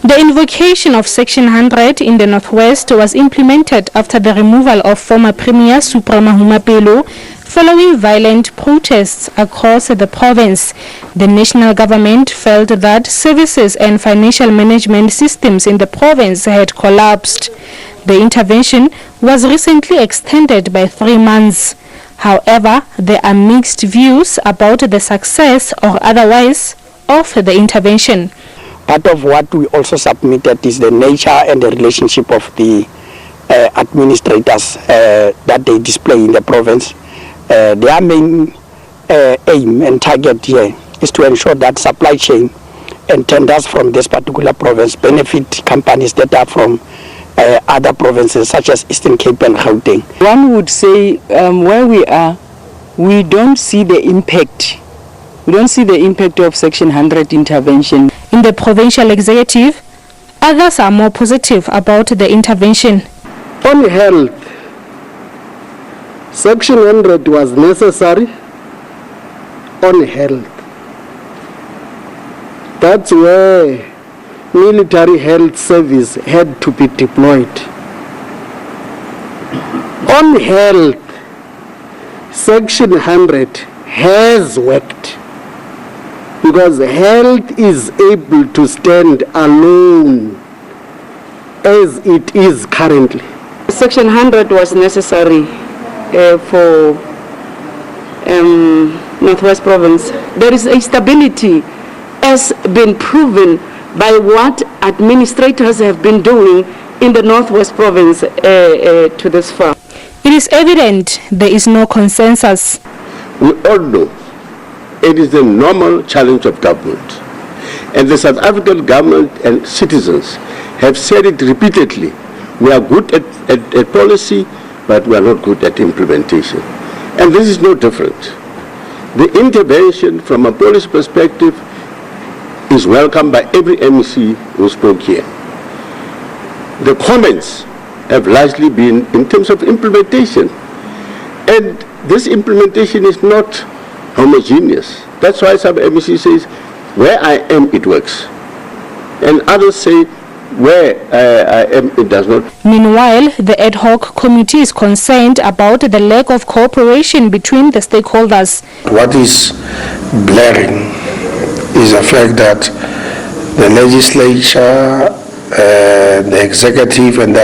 The invocation of Section 100 in the Northwest was implemented after the removal of former Premier Supra Mahumapelo following violent protests across the province. The national government felt that services and financial management systems in the province had collapsed. The intervention was recently extended by 3 months. However, there are mixed views about the success or otherwise of the intervention. Part of what we also submitted is the nature and the relationship of the administrators that they display in the province. Their main aim and target here is to ensure that supply chain and tenders from this particular province benefit companies that are from other provinces such as Eastern Cape and Gauteng. One would say where we are, we don't see the impact. We don't see the impact of Section 100 intervention. In the Provincial Executive, others are more positive about the intervention. On health, Section 100 was necessary on health. That's where military health service had to be deployed. On health, Section 100 has worked because health is able to stand alone as it is currently. Section 100 was necessary for Northwest Province. There is a stability has been proven by what administrators have been doing in the Northwest Province to this far. It is evident there is no consensus. We all know it is the normal challenge of government. And the South African government and citizens have said it repeatedly. We are good at policy, but we are not good at implementation. And this is no different. The intervention from a policy perspective is welcomed by every MEC who spoke here. The comments have largely been in terms of implementation. And this implementation is not homogeneous. That's why some MEC says, where I am, it works. And others say, where I am, it does not. Meanwhile, the ad hoc committee is concerned about the lack of cooperation between the stakeholders. What is blaring is the fact that the legislature, the executive and the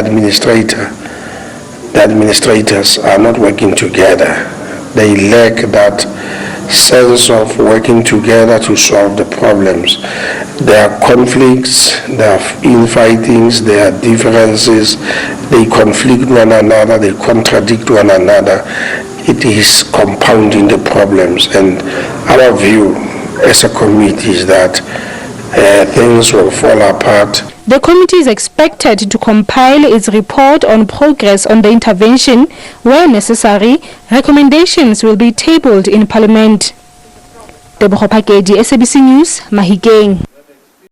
administrators are not working together. They lack that sense of working together to solve the problems. There are conflicts, there are infightings, there are differences, they conflict one another, they contradict one another. It is compounding the problems, and our view as a committee is that things will fall apart. The committee is expected to compile its report on progress on the intervention. Where necessary, recommendations will be tabled in Parliament. Debora Pakedi, SABC News, Mahikeng.